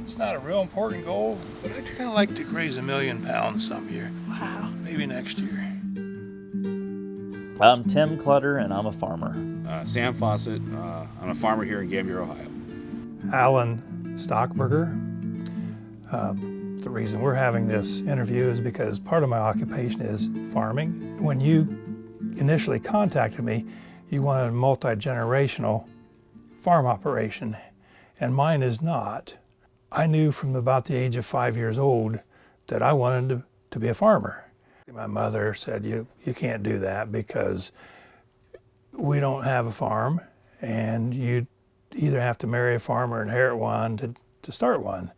It's not a real important goal, but I'd kind of like to raise 1,000,000 pounds some year. Wow. Maybe next year. I'm Tim Clutter, and I'm a farmer. Sam Fawcett. I'm a farmer here in Gambier, Ohio. Allen Stockberger. The reason we're having this interview is because part of my occupation is farming. When you initially contacted me, you wanted a multi-generational farm operation, and mine is not. I knew from about the age of 5 years old that I wanted to be a farmer. My mother said, you can't do that because we don't have a farm, and you either have to marry a farmer or inherit one to start one.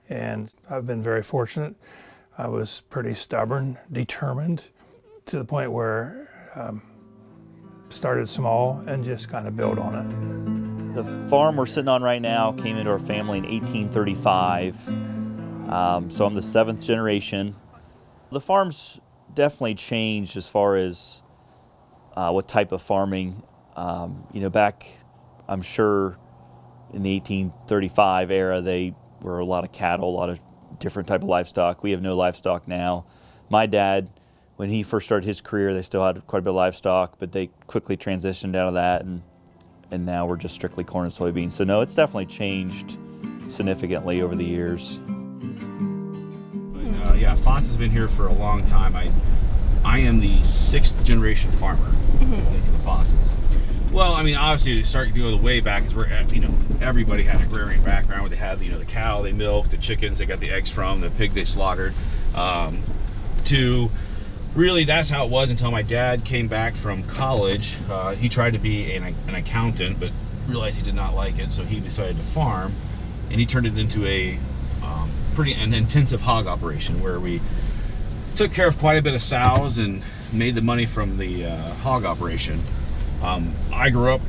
And I've been very fortunate. I was pretty stubborn, determined, to the point where started small and just kind of built on it. The farm we're sitting on right now came into our family in 1835, so I'm the 7th generation. The farm's definitely changed as far as what type of farming. Back, I'm sure in the 1835 era, they were a lot of cattle, a lot of different type of livestock. We have no livestock now. My dad, when he first started his career, they still had quite a bit of livestock, but they quickly transitioned out of that, and now we're just strictly corn and soybeans. So no, it's definitely changed significantly over the years. Fawcett's been here for a long time. I am the 6th generation farmer for the Fawcett's. Well, I mean, obviously, to start to go the way back is where everybody had an agrarian background where they had the cow they milked, the chickens they got the eggs from, the pig they slaughtered. To really, that's how it was until my dad came back from college. He tried to be an accountant, but realized he did not like it, so he decided to farm, and he turned it into an intensive hog operation where we took care of quite a bit of sows and made the money from the hog operation. I grew up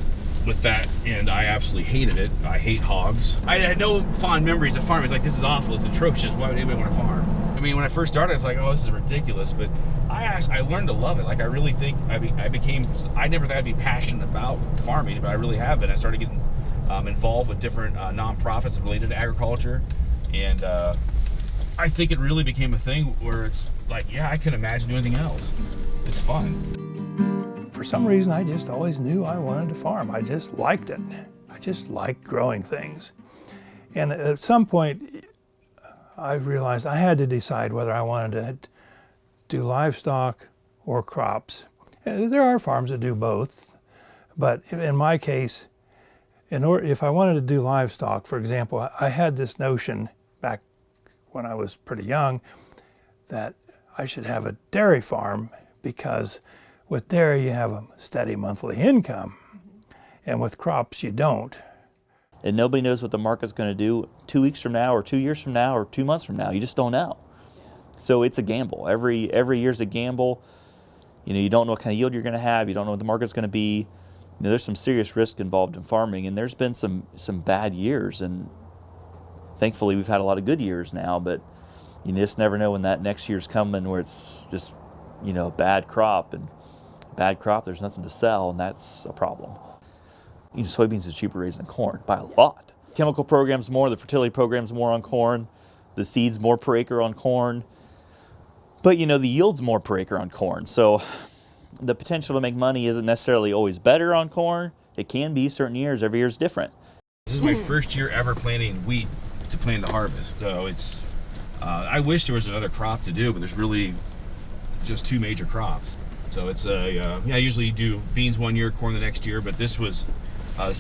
with that, and I absolutely hated it. I hate hogs. I had no fond memories of farming. It's like, this is awful, it's atrocious, why would anybody want to farm? I mean, when I first started, it's like, oh, this is ridiculous, but I learned to love it. Like, I really think I never thought I'd be passionate about farming, but I really have been. I started getting involved with different nonprofits related to agriculture, and I think it really became a thing where it's like, yeah, I couldn't imagine doing anything else. It's fun. For some reason, I just always knew I wanted to farm. I just liked it. I just liked growing things. And at some point, I realized I had to decide whether I wanted to do livestock or crops. There are farms that do both, but in my case, if I wanted to do livestock, for example, I had this notion back when I was pretty young that I should have a dairy farm, because with dairy you have a steady monthly income, and with crops you don't. And nobody knows what the market's going to do 2 weeks from now or 2 years from now or 2 months from now. You just don't know. So it's a gamble. Every year's a gamble. You don't know what kind of yield you're going to have. You don't know what the market's going to be. There's some serious risk involved in farming, and there's been some bad years, and thankfully we've had a lot of good years now, but you just never know when that next year's coming where it's just, a bad crop, and bad crop, there's nothing to sell, and that's a problem. Soybeans is cheaper raised than corn by a lot. Chemical program's more, the fertility program's more on corn, the seeds more per acre on corn, but the yield's more per acre on corn. So the potential to make money isn't necessarily always better on corn. It can be certain years. Every year's different. This is my first year ever planting wheat to plan to harvest. So it's, I wish there was another crop to do, but there's really just 2 major crops. So it's I usually do beans one year, corn the next year, but this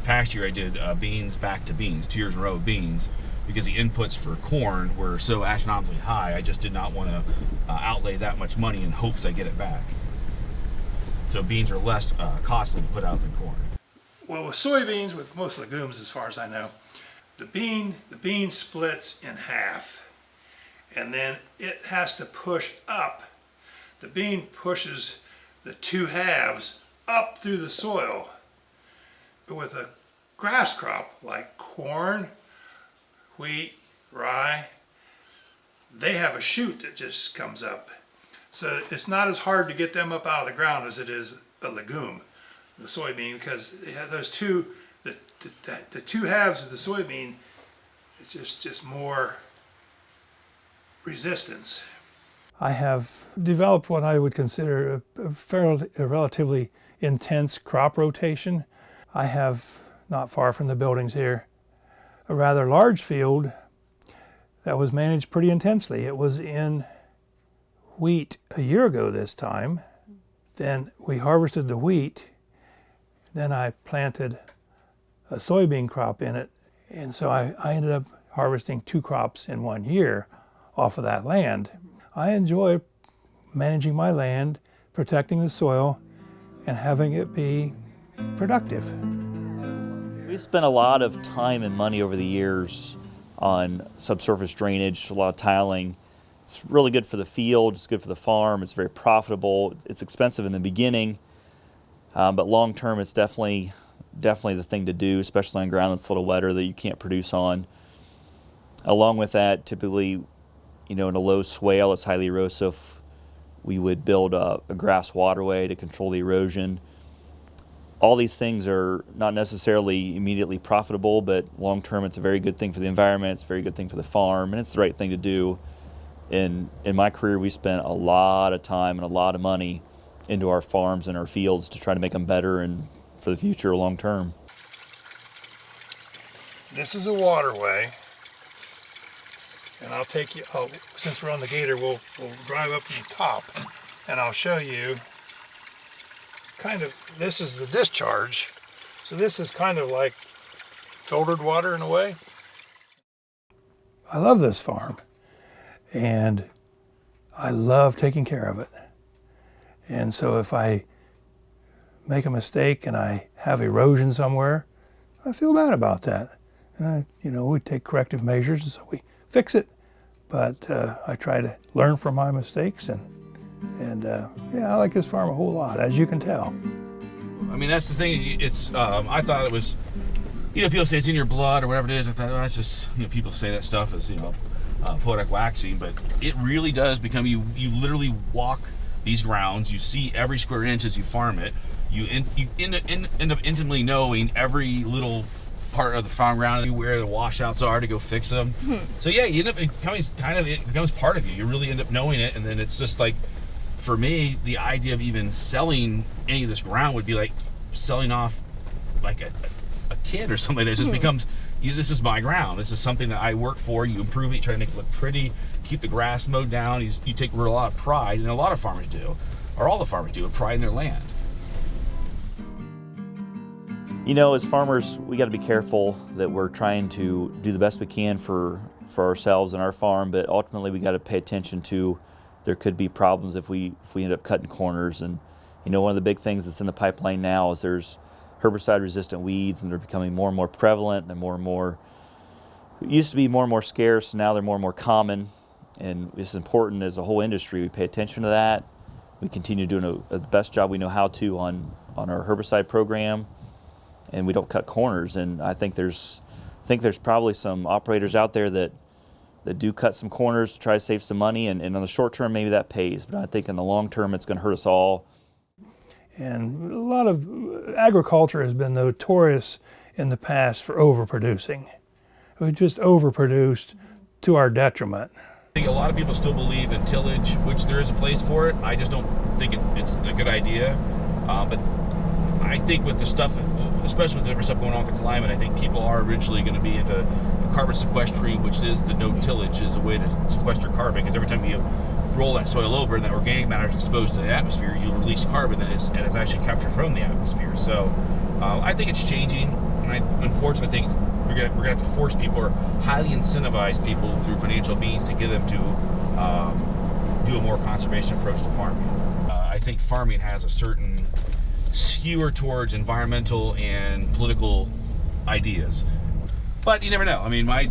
past year I did beans back to beans, 2 years in a row of beans, because the inputs for corn were so astronomically high. I just did not want to outlay that much money in hopes I get it back. So beans are less costly to put out than corn. Well, with soybeans, with most legumes as far as I know, the bean splits in half, and then it has to push up. The bean pushes the 2 halves up through the soil. But with a grass crop like corn, wheat, rye, they have a shoot that just comes up. So it's not as hard to get them up out of the ground as it is a legume, the soybean, because they have those two, the 2 halves of the soybean, It's just more resistance. I have developed what I would consider a relatively intense crop rotation. I have, not far from the buildings here, a rather large field that was managed pretty intensely. It was in wheat a year ago this time. Then we harvested the wheat. Then I planted a soybean crop in it. And so I ended up harvesting 2 crops in 1 year off of that land. I enjoy managing my land, protecting the soil, and having it be productive. We spent a lot of time and money over the years on subsurface drainage, a lot of tiling. It's really good for the field, it's good for the farm, it's very profitable. It's expensive in the beginning, but long term it's definitely the thing to do, especially on ground that's a little wetter that you can't produce on. Along with that, typically, in a low swale that's highly erosive, we would build a grass waterway to control the erosion. All these things are not necessarily immediately profitable, but long term it's a very good thing for the environment, it's a very good thing for the farm, and it's the right thing to do. In my career, we spent a lot of time and a lot of money into our farms and our fields to try to make them better and for the future long term. This is a waterway. And I'll take you, since we're on the gator, we'll drive up to the top and I'll show you this is the discharge. So this is kind of like filtered water in a way. I love this farm and I love taking care of it. And so if I make a mistake and I have erosion somewhere, I feel bad about that. And we take corrective measures and so we fix it. But I try to learn from my mistakes and I like this farm a whole lot, as you can tell. I mean, that's the thing. It's I thought it was, people say it's in your blood or whatever it is. I thought, that's just, people say that stuff as, poetic waxing, but it really does become, you literally walk these grounds, you see every square inch as you farm it, you end up intimately knowing every little part of the farm ground, where the washouts are to go fix them. So yeah, you end up becoming it becomes part of you. You really end up knowing it, and then it's just like, for me, the idea of even selling any of this ground would be like selling off like a kid or something. It just becomes, this is my ground. This is something that I work for. You improve it, you try to make it look pretty, keep the grass mowed down. You take a lot of pride, and a lot of farmers do, or all the farmers do, a pride in their land. As farmers, we got to be careful that we're trying to do the best we can for ourselves and our farm, but ultimately we got to pay attention to, there could be problems if we end up cutting corners. And one of the big things that's in the pipeline now is there's herbicide-resistant weeds, and they're becoming more and more prevalent, and more and more, it used to be more and more scarce, now they're more and more common, and it's important as a whole industry we pay attention to that. We continue doing the best job we know how to on our herbicide program, and we don't cut corners. And I think there's probably some operators out there that do cut some corners to try to save some money, and on the short term maybe that pays, but I think in the long term it's going to hurt us all. And a lot of agriculture has been notorious in the past for overproducing. We just overproduced to our detriment. I think a lot of people still believe in tillage, which there is a place for it. I just don't think it's a good idea. But I think with the stuff, especially with the different stuff going on with the climate, I think people are originally going to be into carbon sequestering, which is the no tillage, is a way to sequester carbon, because every time you roll that soil over and that organic matter is exposed to the atmosphere, you'll release carbon that is actually captured from the atmosphere. So I think it's changing, and I unfortunately think we're gonna have to force people, or highly incentivize people through financial means, to get them to do a more conservation approach to farming. I think farming has a certain skewer towards environmental and political ideas, but you never know. I mean, I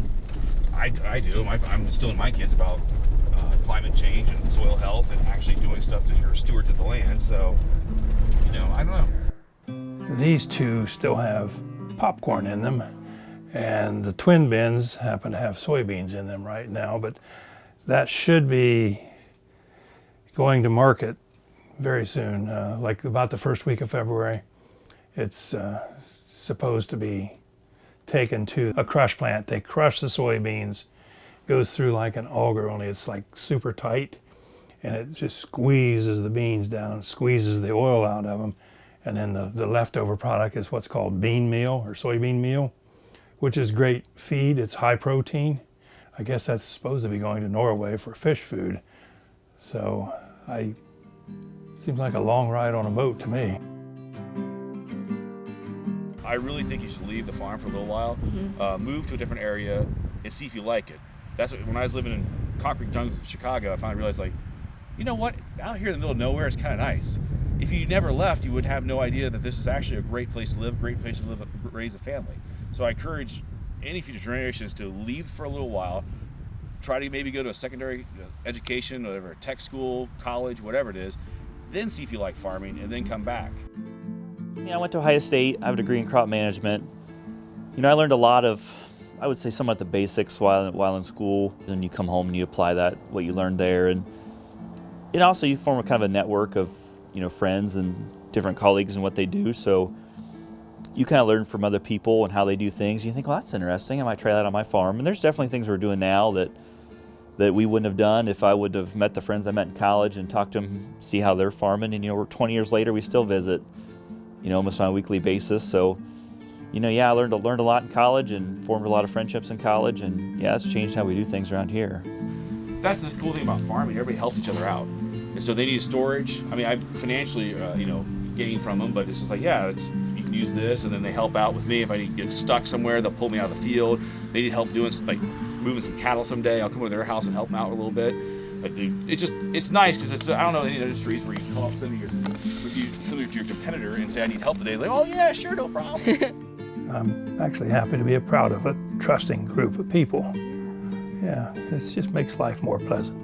do. I'm instilling my kids about climate change and soil health, and actually doing stuff that you're stewards of the land. So, I don't know. These two still have popcorn in them, and the twin bins happen to have soybeans in them right now, but that should be going to market very soon, like about the first week of February. It's supposed to be taken to a crush plant. They crush the soybeans, goes through like an auger, only it's like super tight, and it just squeezes the beans down, squeezes the oil out of them, and then the leftover product is what's called bean meal or soybean meal, which is great feed. It's high protein. I guess that's supposed to be going to Norway for fish food. So seems like a long ride on a boat to me. I really think you should leave the farm for a little while, move to a different area, and see if you like it. That's what, when I was living in concrete jungles of Chicago, I finally realized, like, you know what? Out here in the middle of nowhere is kind of nice. If you never left, you would have no idea that this is actually a great place to live, raise a family. So I encourage any future generations to leave for a little while, try to maybe go to a secondary education, whatever, tech school, college, whatever it is, then see if you like farming, and then come back. Yeah, I went to Ohio State. I have a degree in crop management. I learned a lot of, I would say, somewhat the basics while in school. Then you come home and you apply what you learned there, and also you form a kind of a network of friends and different colleagues and what they do. So you kind of learn from other people and how they do things. You think, well, that's interesting. I might try that on my farm. And there's definitely things we're doing now that we wouldn't have done if I would have met the friends I met in college and talked to them, see how they're farming. And we're 20 years later, we still visit, almost on a weekly basis. So, I learned a lot in college and formed a lot of friendships in college. And yeah, it's changed how we do things around here. That's the cool thing about farming. Everybody helps each other out. And so they need storage. I mean, I financially, gain from them, but it's just like, yeah, you can use this, and then they help out with me. If I need to get stuck somewhere, they'll pull me out of the field. They need help doing, like, moving some cattle someday. I'll come over to their house and help them out a little bit. But it's nice because it's, I don't know any industries where you can call up some of your competitor and say, I need help today. Like, oh yeah, sure, no problem. I'm actually happy to be a proud of a trusting group of people. Yeah, it just makes life more pleasant.